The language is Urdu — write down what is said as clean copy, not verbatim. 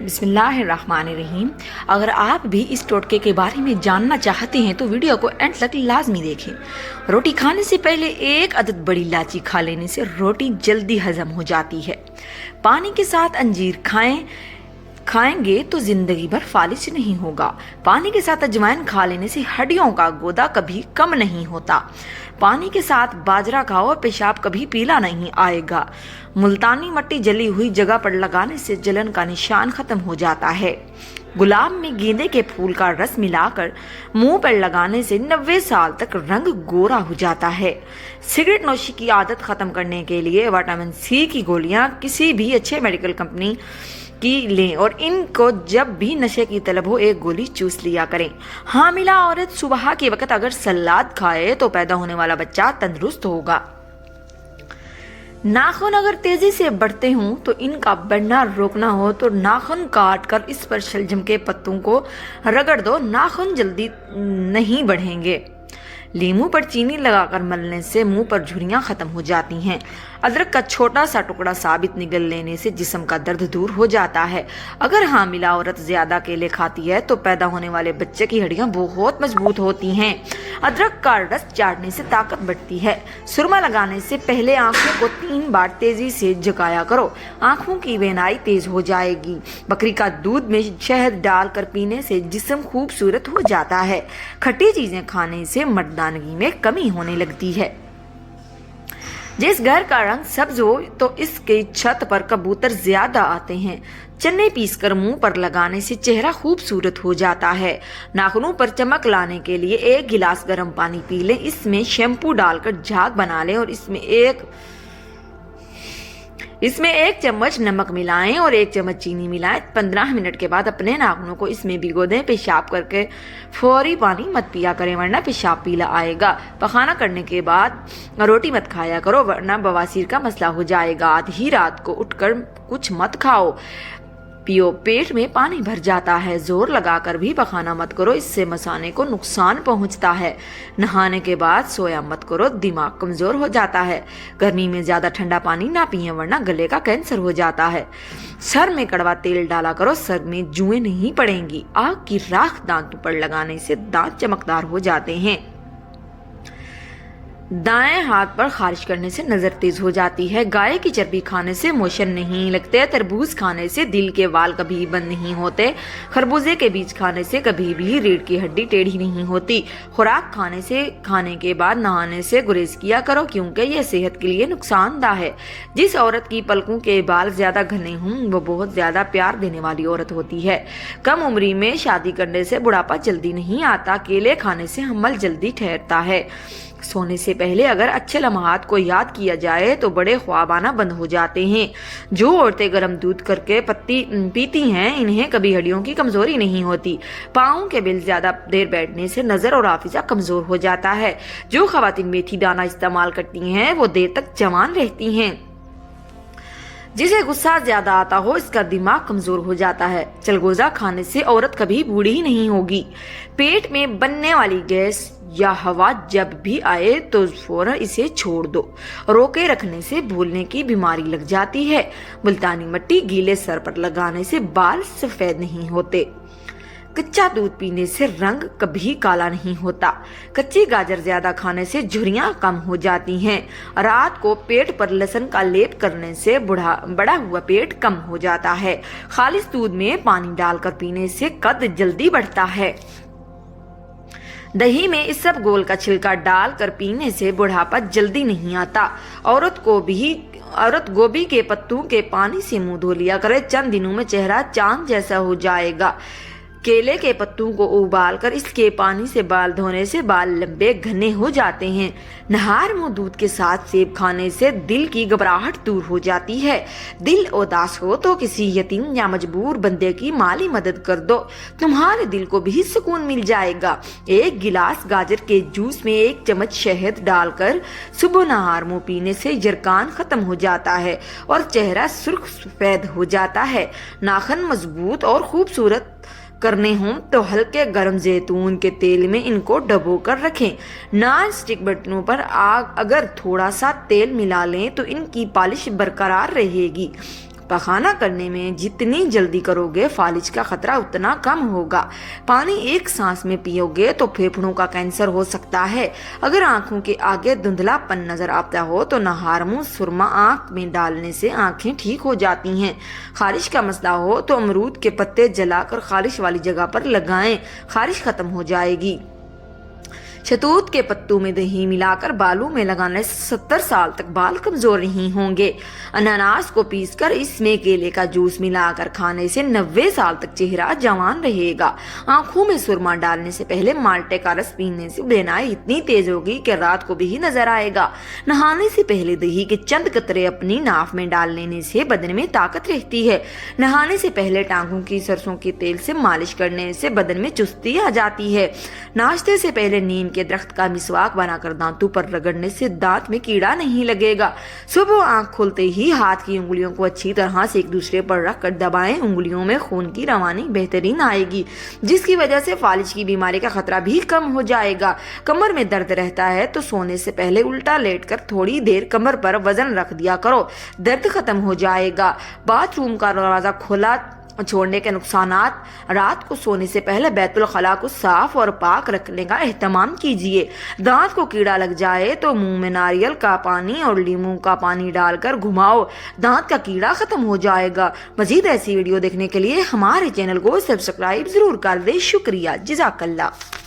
بسم اللہ الرحمن الرحیم۔ اگر آپ بھی اس ٹوٹکے کے بارے میں جاننا چاہتے ہیں تو ویڈیو کو اینڈ تک لازمی دیکھیں۔ روٹی کھانے سے پہلے ایک عدد بڑی الائچی کھا لینے سے روٹی جلدی ہضم ہو جاتی ہے۔ پانی کے ساتھ انجیر کھائیں گے تو زندگی بھر فالج نہیں ہوگا۔ پانی کے ساتھ اجوائن کھا لینے سے ہڈیوں کا گودا کبھی کم نہیں ہوتا۔ پانی کے ساتھ باجرہ کھاؤ، پیشاب کبھی پیلا نہیں آئے گا۔ ملتانی مٹی جلی ہوئی جگہ پر لگانے سے جلن کا نشان ختم ہو جاتا ہے۔ گلاب میں گیندے کے پھول کا رس ملا کر منہ پر لگانے سے 90 سال تک رنگ گورا ہو جاتا ہے۔ سگریٹ نوشی کی عادت ختم کرنے کے لیے وٹامن سی کی گولیاں کسی بھی اچھے میڈیکل کمپنی کی لیں اور ان کو جب بھی نشے کی طلب ہو ایک گولی چوس لیا کریں۔ حاملہ عورت صبح کے وقت اگر سلاد کھائے تو پیدا ہونے والا بچہ تندرست ہوگا۔ ناخن اگر تیزی سے بڑھتے ہوں تو ان کا بڑھنا روکنا ہو تو ناخن کاٹ کر اس پر شلجم کے پتوں کو رگڑ دو، ناخن جلدی نہیں بڑھیں گے۔ لیموں پر چینی لگا کر ملنے سے منہ پر جھریاں ختم ہو جاتی ہیں۔ ادرک کا چھوٹا سا ٹکڑا ثابت نگل لینے سے جسم کا درد دور ہو جاتا ہے۔ اگر حاملہ عورت زیادہ کیلے کھاتی ہے تو پیدا ہونے والے بچے کی ہڈیاں بہت مضبوط ہوتی ہیں۔ ادرک کا رس چاٹنے سے طاقت بڑھتی ہے۔ سرما لگانے سے پہلے آنکھوں کو 3 بار تیزی سے جھکایا کرو، آنکھوں کی بینائی تیز ہو جائے گی۔ بکری کا دودھ میں شہد ڈال کر پینے سے جسم خوبصورت ہو جاتا ہے۔ کھٹی چیزیں کھانے سے مردانگی میں کمی ہونے لگتی ہے۔ جس گھر کا رنگ سبز ہو تو اس کی چھت پر کبوتر زیادہ آتے ہیں۔ چنے پیس کر منہ پر لگانے سے چہرہ خوبصورت ہو جاتا ہے۔ ناخنوں پر چمک لانے کے لیے 1 گلاس گرم پانی پی لیں، اس میں شیمپو ڈال کر جھاگ بنا لیں اور اس میں 1 چمچ نمک ملائیں اور 1 چمچ چینی ملائیں۔ 15 منٹ کے بعد اپنے ناخنوں کو اس میں بھگو دیں۔ پیشاب کر کے فوری پانی مت پیا کریں ورنہ پیشاب پیلا آئے گا۔ پخانہ کرنے کے بعد روٹی مت کھایا کرو ورنہ بواسیر کا مسئلہ ہو جائے گا۔ آدھی رات کو اٹھ کر کچھ مت کھاؤ پیو، پیٹ میں پانی بھر جاتا ہے۔ زور لگا کر بھی پخانہ مت کرو، اس سے مثانے کو نقصان پہنچتا ہے۔ نہانے کے بعد سویا مت کرو، دماغ کمزور ہو جاتا ہے۔ گرمی میں زیادہ ٹھنڈا پانی نہ پئیں ورنہ گلے کا کینسر ہو جاتا ہے۔ سر میں کڑوا تیل ڈالا کرو، سر میں جوئیں نہیں پڑیں گی۔ آگ کی راکھ دانتوں پر لگانے سے دانت چمکدار ہو جاتے ہیں۔ دائیں ہاتھ پر خارش کرنے سے نظر تیز ہو جاتی ہے۔ گائے کی چربی کھانے سے موشن نہیں لگتے۔ تربوز کھانے سے دل کے وال کبھی بند نہیں ہوتے۔ خربوزے کے بیج کھانے سے کبھی بھی ریڑھ کی ہڈی ٹیڑھی نہیں ہوتی۔ خوراک کھانے کے بعد نہانے سے گریز کیا کرو کیونکہ یہ صحت کے لیے نقصان دہ ہے۔ جس عورت کی پلکوں کے بال زیادہ گھنے ہوں وہ بہت زیادہ پیار دینے والی عورت ہوتی ہے۔ کم عمری میں شادی کرنے سے بڑھاپا جلدی نہیں آتا۔ کیلے کھانے سے حمل جلدی ٹھہرتا ہے۔ سونے سے پہلے اگر اچھے لمحات کو یاد کیا جائے تو بڑے خواب آنا بند ہو جاتے ہیں۔ جو عورتیں گرم دودھ کر کے پیتی ہیں انہیں کبھی ہڈیوں کی کمزوری نہیں ہوتی۔ پاؤں کے بل زیادہ دیر بیٹھنے سے نظر اور حافظہ کمزور ہو جاتا ہے۔ جو خواتین میتھی دانہ استعمال کرتی ہیں وہ دیر تک جوان رہتی ہیں۔ جسے غصہ زیادہ آتا ہو اس کا دماغ کمزور ہو جاتا ہے۔ چلگوزہ کھانے سے عورت کبھی بوڑھی نہیں ہوگی۔ پیٹ میں بننے والی گیس یا ہوا جب بھی آئے تو فوراً اسے چھوڑ دو، روکے رکھنے سے بھولنے کی بیماری لگ جاتی ہے۔ ملتانی مٹی گیلے سر پر لگانے سے بال سفید نہیں ہوتے۔ کچا دودھ پینے سے رنگ کبھی کالا نہیں ہوتا۔ کچی گاجر زیادہ کھانے سے جھریاں کم ہو جاتی ہیں۔ رات کو پیٹ پر لہسن کا لیپ کرنے سے بڑا ہوا پیٹ کم ہو جاتا ہے۔ خالص دودھ میں پانی ڈال کر پینے سے قد جلدی بڑھتا ہے۔ دہی میں اسب گول کا چھلکا ڈال کر پینے سے بڑھاپا جلدی نہیں آتا۔ عورت گوبھی کے پتوں کے پانی سے منہ دھو لیا کرے، چند دنوں میں چہرہ چاند جیسا ہو جائے گا۔ کیلے کے پتوں کو ابال کر اس کے پانی سے بال دھونے سے بال لمبے گھنے ہو جاتے ہیں۔ نہار منہ دودھ کے ساتھ سیب کھانے سے دل کی گھبراہٹ دور ہو جاتی ہے۔ دل اداس ہو تو کسی یتیم یا مجبور بندے کی مالی مدد کر دو، تمہارے دل کو بھی سکون مل جائے گا۔ 1 گلاس گاجر کے جوس میں 1 چمچ شہد ڈال کر صبح نہار منہ پینے سے جرکان ختم ہو جاتا ہے اور چہرہ سرخ سفید ہو جاتا ہے۔ ناخن مضبوط اور خوبصورت کرنے ہوں تو ہلکے گرم زیتون کے تیل میں ان کو ڈبو کر رکھیں۔ نان سٹک برتنوں پر اگر تھوڑا سا تیل ملا لیں تو ان کی پالش برقرار رہے گی۔ پخانہ کرنے میں جتنی جلدی کرو گے فالج کا خطرہ اتنا کم ہوگا۔ پانی ایک سانس میں پیو گے تو پھیپھڑوں کا کینسر ہو سکتا ہے۔ اگر آنکھوں کے آگے دھندلا پن نظر آتا ہو تو نہار منہ سرما آنکھ میں ڈالنے سے آنکھیں ٹھیک ہو جاتی ہیں۔ خارش کا مسئلہ ہو تو امرود کے پتے جلا کر خارش والی جگہ پر لگائیں، خارش ختم ہو جائے گی۔ شہتوت کے پتوں میں دہی ملا کر بالوں میں لگانے سے 70 سال تک بال کمزور نہیں ہوں گے۔ اناناس کو پیس کر اس میں کیلے کا جوس ملا کر کھانے سے 90 سال تک چہرہ جوان رہے گا۔ آنکھوں میں سرما ڈالنے سے پہلے مالٹے کا رس پینے سے بینائی اتنی تیز ہوگی کہ رات کو بھی نظر آئے گا۔ نہانے سے پہلے دہی کے چند قطرے اپنی ناف میں ڈال لینے سے بدن میں طاقت رہتی ہے۔ نہانے سے پہلے ٹانگوں کی سرسوں کے تیل سے مالش کرنے سے بدن میں چستی آ جاتی ہے۔ ناشتے سے پہلے نیم کے درخت کا مسواک بنا کر دانتوں پر رگڑنے سے دانت میں کیڑا نہیں لگے گا۔ صبح آنکھ کھلتے ہی ہاتھ کی انگلیوں کو اچھی طرح سے ایک دوسرے پر رکھ کر دبائیں، انگلیوں میں خون کی روانی بہترین آئے گی، جس کی وجہ سے فالج کی بیماری کا خطرہ بھی کم ہو جائے گا۔ کمر میں درد رہتا ہے تو سونے سے پہلے الٹا لیٹ کر تھوڑی دیر کمر پر وزن رکھ دیا کرو، درد ختم ہو جائے گا۔ باتھ روم کا دروازہ کھلا چھوڑنے کے نقصانات: رات کو سونے سے پہلے بیت الخلاء کو صاف اور پاک رکھنے کا اہتمام کیجیے۔ دانت کو کیڑا لگ جائے تو منہ میں ناریل کا پانی اور لیموں کا پانی ڈال کر گھماؤ، دانت کا کیڑا ختم ہو جائے گا۔ مزید ایسی ویڈیو دیکھنے کے لیے ہمارے چینل کو سبسکرائب ضرور کر دیں۔ شکریہ، جزاک اللہ۔